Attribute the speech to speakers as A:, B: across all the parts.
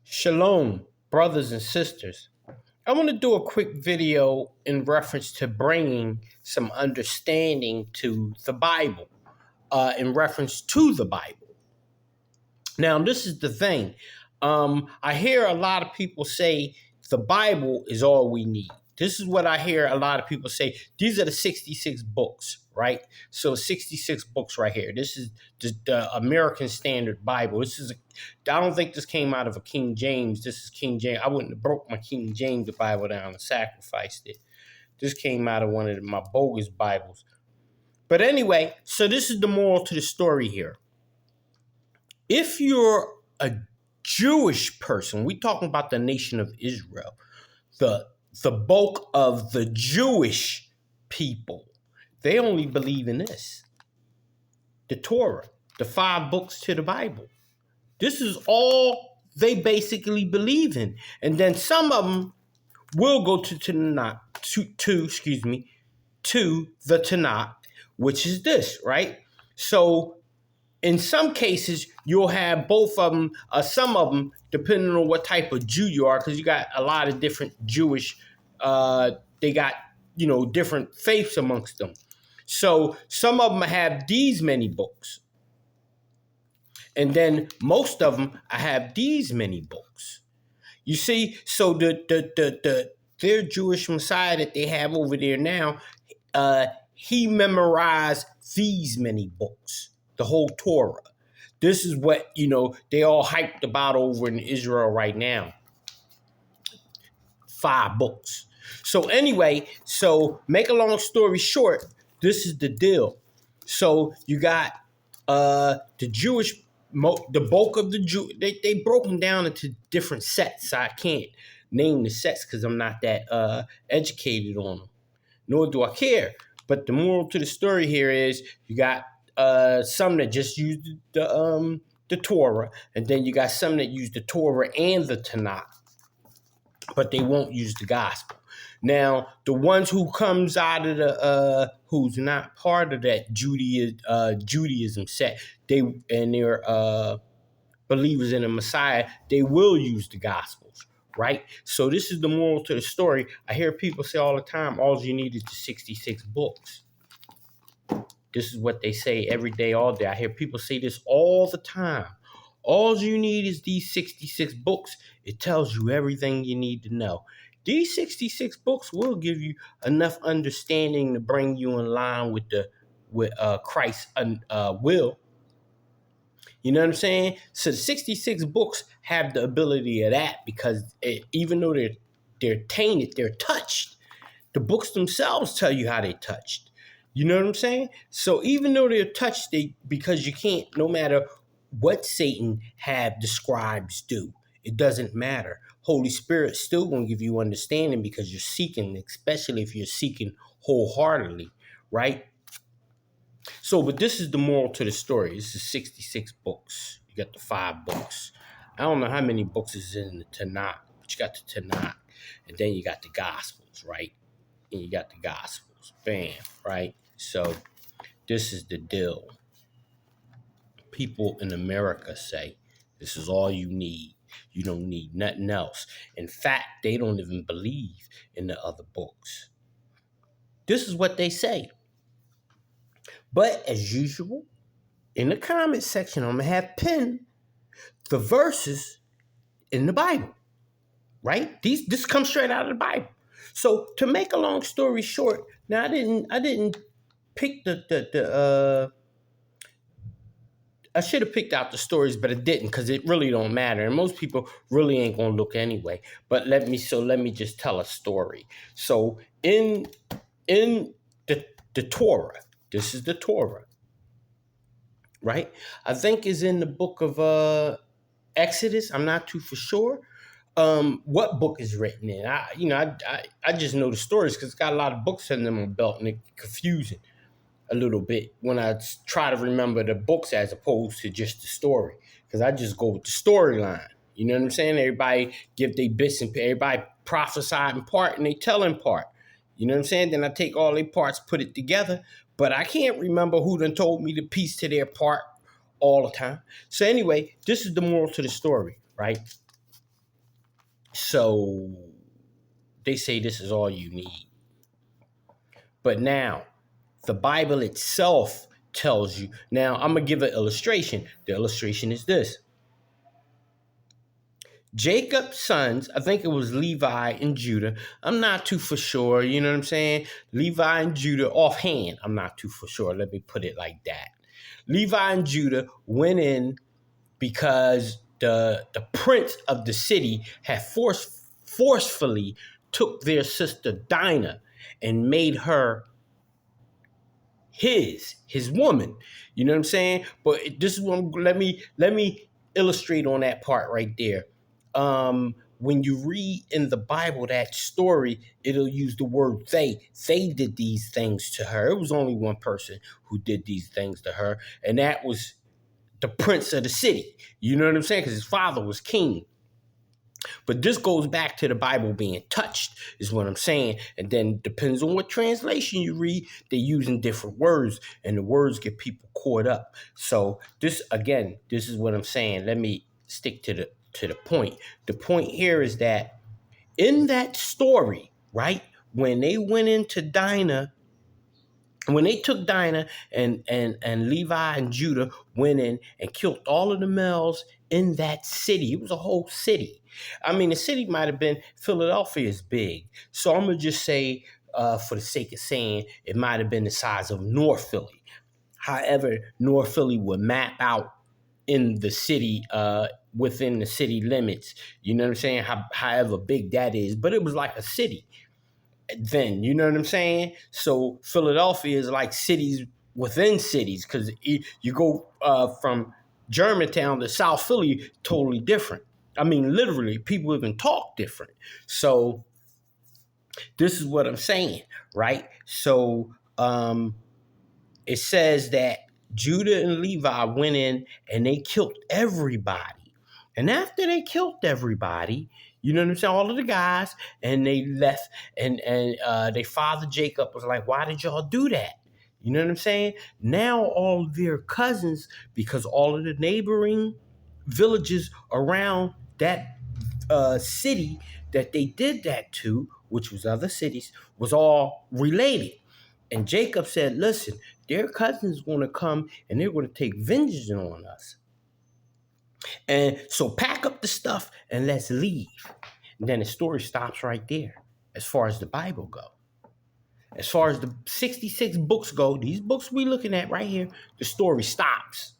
A: Shalom, brothers and sisters. I want to do a quick video in reference to bringing some understanding to the Bible, in reference to the Bible. Now, this is the thing. I hear a lot of people say the Bible is all we need. This is what I hear a lot of people say. These are the 66 books, right? So 66 books right here. This is the American Standard Bible. I don't think this came out of a King James. This is King James. I wouldn't have broke my King James Bible down and sacrificed it. This came out of one of my bogus Bibles. But anyway, so this is the moral to the story here. If you're a Jewish person, we're talking about the nation of Israel, the bulk of the Jewish people, they only believe in this, the Torah, the 5 books to the Bible. This is all they basically believe in. And then some of them will go to the Tanakh, which is this, right? So in some cases, you'll have both of them, some of them, depending on what type of Jew you are, because you got a lot of different Jewish, they got, different faiths amongst them. So some of them have these many books. And then most of them have these many books. You see, so their Jewish Messiah that they have over there now, he memorized these many books. The whole Torah. This is what, they all hyped about over in Israel right now. 5 books. So anyway, make a long story short, this is the deal. So you got the Jewish, the bulk of the Jew, they broke them down into different sets. I can't name the sets because I'm not that educated on them, nor do I care. But the moral to the story here is you got some that just use the Torah, and then you got some that use the Torah and the Tanakh, but they won't use the gospel. Now, the ones who comes out of the who's not part of that Judaism set, they're believers in the Messiah, they will use the gospels, right? So this is the moral to the story. I hear people say all the time, all you need is the 66 books. This is what they say every day, all day. I hear people say this all the time. All you need is these 66 books. It tells you everything you need to know. These 66 books will give you enough understanding to bring you in line with Christ's will. You know what I'm saying? So the 66 books have the ability of that because even though they're tainted, they're touched. The books themselves tell you how they touched. You know what I'm saying? So even though they're touched, because you can't, no matter what Satan had the scribes do, it doesn't matter. Holy Spirit still going to give you understanding because you're seeking, especially if you're seeking wholeheartedly, right? So, but this is the moral to the story. This is 66 books. You got the 5 books. I don't know how many books is in the Tanakh, but you got the Tanakh. And then you got the Gospels, right? And you got the Gospels. Bam, right? So this is the deal. People in America say this is all you need. You don't need nothing else. In fact, they don't even believe in the other books. This is what they say. But as usual, in the comment section, I'm going to have pinned the verses in the Bible, right? This comes straight out of the Bible. So to make a long story short, now I didn't pick I should have picked out the stories, but I didn't because it really don't matter. And most people really ain't going to look anyway. But let me just tell a story. So in the Torah, this is the Torah, right? I think is in the book of Exodus. I'm not too for sure. What book is written in? I just know the stories because it's got a lot of books in my belt and it's confusing a little bit when I try to remember the books as opposed to just the story, because I just go with the storyline. You know what I'm saying? Everybody give their bits and everybody prophesy in part and they tell in part. You know what I'm saying? Then I take all their parts, put it together, but I can't remember who done told me to piece to their part all the time. So anyway, this is the moral to the story, right? So they say this is all you need. But now, the Bible itself tells you. Now, I'm going to give an illustration. The illustration is this. Jacob's sons, I think it was Levi and Judah. I'm not too for sure. You know what I'm saying? Levi and Judah, offhand, I'm not too for sure. Let me put it like that. Levi and Judah went in because the prince of the city had forcefully took their sister Dinah and made her his woman. You know what I'm saying? But this is what let me illustrate on that part right there. When you read in the Bible that story, it'll use the word they. They did these things to her. It was only one person who did these things to her, and that was the prince of the city. You know what I'm saying? Because his father was king. But this goes back to the Bible being touched, is what I'm saying. And then depends on what translation you read, they're using different words, and the words get people caught up. So this, again, this is what I'm saying. Let me stick to the point. The point here is that in that story, right, when they went into Dinah, when they took Dinah and Levi and Judah went in and killed all of the males in that city. It was a whole city. I mean, the city might have been, Philadelphia is big. So I'm going to just say, for the sake of saying, it might have been the size of North Philly. However, North Philly would map out in the city, within the city limits. You know what I'm saying? However big that is. But it was like a city then, you know what I'm saying? So Philadelphia is like cities within cities, because you go from Germantown to South Philly, totally different. I mean, literally, people even talk different. So this is what I'm saying, right? So it says that Judah and Levi went in and they killed everybody. And after they killed everybody, you know what I'm saying, all of the guys, and they left, and their father Jacob was like, why did y'all do that? You know what I'm saying? Now all their cousins, because all of the neighboring villages around that city that they did that to, which was other cities, was all related. And Jacob said, listen, their cousins going to come and they're going to take vengeance on us. And so pack up the stuff and let's leave. And then the story stops right there as far as the Bible go. As far as the 66 books go, these books we looking at right here, the story stops.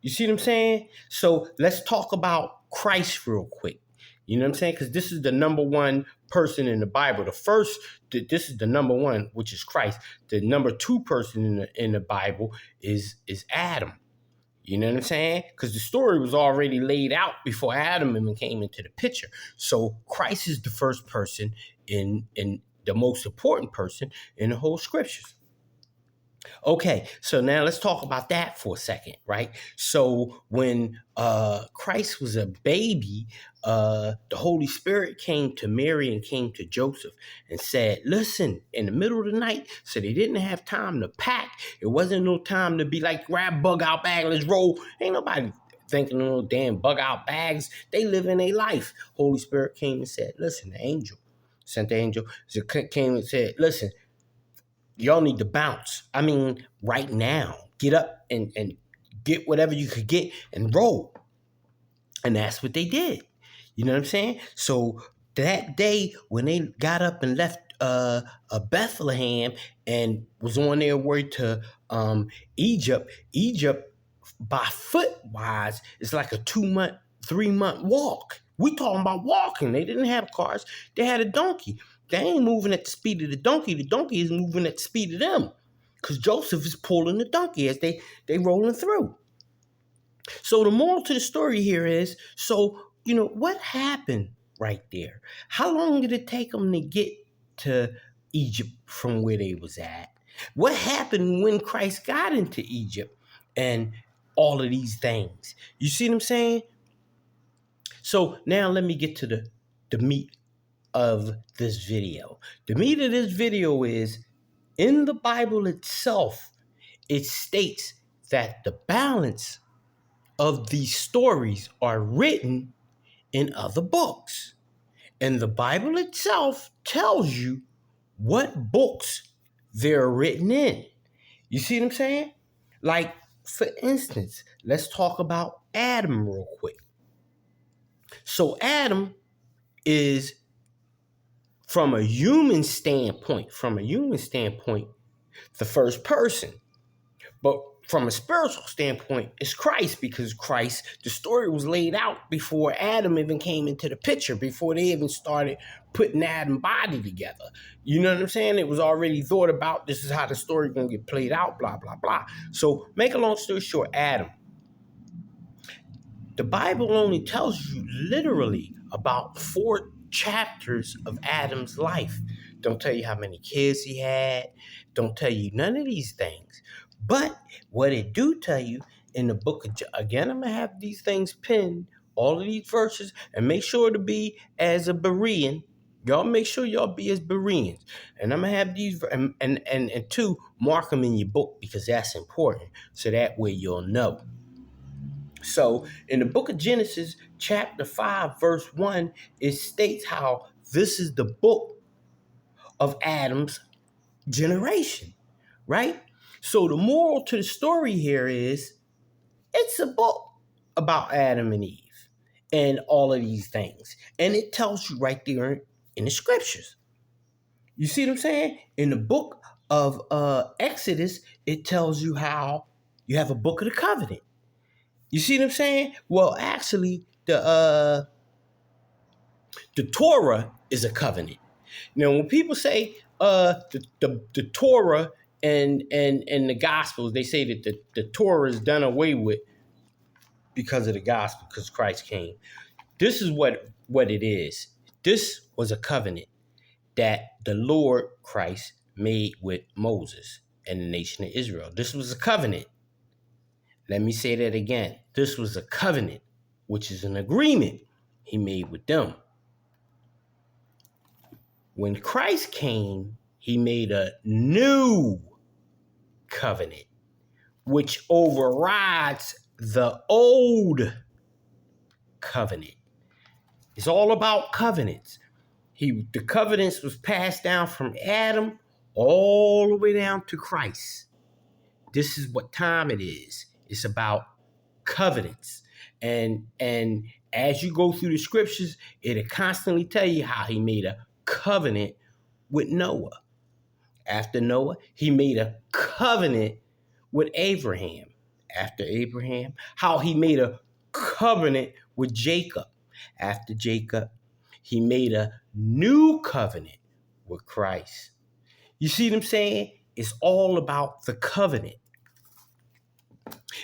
A: You see what I'm saying? So let's talk about Christ real quick. You know what I'm saying? Because this is the number one person in the Bible. The first, this is the number one, which is Christ. The number two person in the Bible is Adam. You know what I'm saying? Because the story was already laid out before Adam even came into the picture. So Christ is the first person in the most important person in the whole scriptures. Okay, so now let's talk about that for a second, right? So when Christ was a baby, the Holy Spirit came to Mary and came to Joseph and said, listen, in the middle of the night, so they didn't have time to pack. It wasn't no time to be like, grab bug out bag, let's roll. Ain't nobody thinking of no damn bug out bags. They live in their life. Holy Spirit came and said, listen, the angel, sent the angel, came and said, listen, y'all need to bounce. I mean, right now, get up and get whatever you could get and roll. And that's what they did. You know what I'm saying? So that day when they got up and left Bethlehem and was on their way to Egypt by foot wise is like a 3-month walk. We talking about walking. They didn't have cars. They had a donkey. They ain't moving at the speed of the donkey. The donkey is moving at the speed of them. Because Joseph is pulling the donkey as they rolling through. So the moral to the story here is, so, you know, what happened right there? How long did it take them to get to Egypt from where they was at? What happened when Christ got into Egypt and all of these things? You see what I'm saying? So now let me get to the meat of this video. The meat of this video is, in the Bible itself, it states that the balance of these stories are written in other books. And the Bible itself tells you what books they're written in. You see what I'm saying? Like, for instance, let's talk about Adam real quick. So, Adam is, from a human standpoint, the first person. But from a spiritual standpoint, it's Christ, because Christ, the story was laid out before Adam even came into the picture, before they even started putting Adam's body together. You know what I'm saying? It was already thought about. This is how the story gonna get played out, blah, blah, blah. So make a long story short, Adam. The Bible only tells you literally about 4 chapters of Adam's life. Don't tell you how many kids he had. Don't tell you none of these things. But what it do tell you in the book of, again, I'm going to have these things pinned, all of these verses, and make sure to be as a Berean. Y'all make sure y'all be as Bereans. And I'm going to have these, and 2, mark them in your book, because that's important. So that way you'll know. So in the book of Genesis, chapter 5, verse 1, it states how this is the book of Adam's generation, right? So the moral to the story here is it's a book about Adam and Eve and all of these things. And it tells you right there in the scriptures. You see what I'm saying? In the book of Exodus, it tells you how you have a book of the covenant. You see what I'm saying? Well, actually, the Torah is a covenant. Now, when people say the Torah and the Gospels, they say that the Torah is done away with because of the gospel, because Christ came. This is what it is. This was a covenant that the Lord Christ made with Moses and the nation of Israel. This was a covenant. Let me say that again. This was a covenant, which is an agreement he made with them. When Christ came, he made a new covenant, which overrides the old covenant. It's all about covenants. The covenants was passed down from Adam all the way down to Christ. This is what time it is. It's about covenants. And as you go through the scriptures, it'll constantly tell you how he made a covenant with Noah. After Noah, he made a covenant with Abraham. After Abraham, how he made a covenant with Jacob. After Jacob, he made a new covenant with Christ. You see what I'm saying? It's all about the covenant.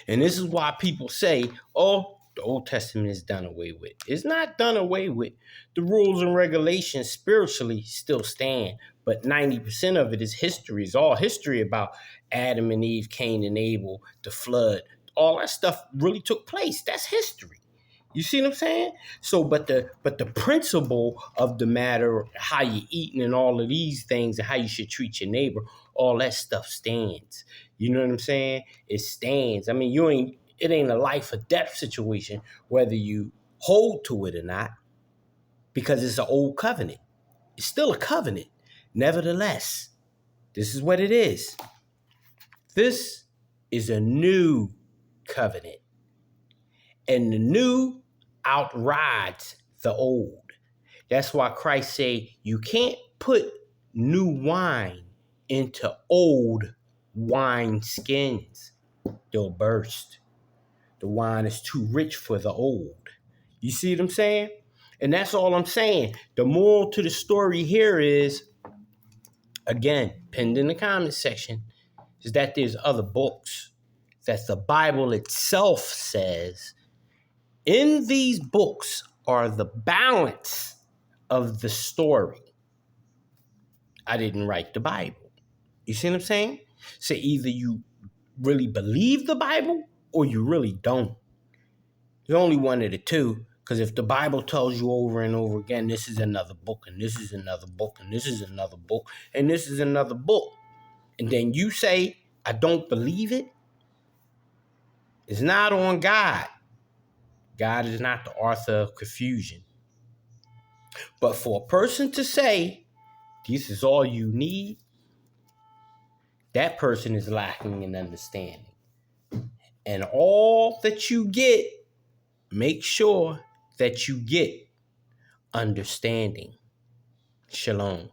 A: And this is why people say, oh, the Old Testament is done away with. It's not done away with. The rules and regulations spiritually still stand, but 90% of it is history. It's all history about Adam and Eve, Cain and Abel, the flood. All that stuff really took place. That's history. You see what I'm saying? So, but the principle of the matter, how you eating and all of these things, and how you should treat your neighbor, all that stuff stands. You know what I'm saying? It stands. I mean, it ain't a life or death situation whether you hold to it or not, because it's an old covenant. It's still a covenant. Nevertheless, this is what it is. This is a new covenant. And the new outrides the old. That's why Christ say you can't put new wine into old wine skins. They'll burst. The wine is too rich for the old. You see what I'm saying? And that's all I'm saying. The moral to the story here is, again, pinned in the comment section, is that there's other books that the Bible itself says in these books are the balance of the story. I didn't write the Bible. You see what I'm saying? So either you really believe the Bible or you really don't. There's only one of the two. Because if the Bible tells you over and over again, this is another book, and this is another book, and this is another book, and this is another book, and then you say, I don't believe it, it's not on God. God is not the author of confusion. But for a person to say, this is all you need, that person is lacking in understanding. And all that you get, make sure that you get understanding. Shalom.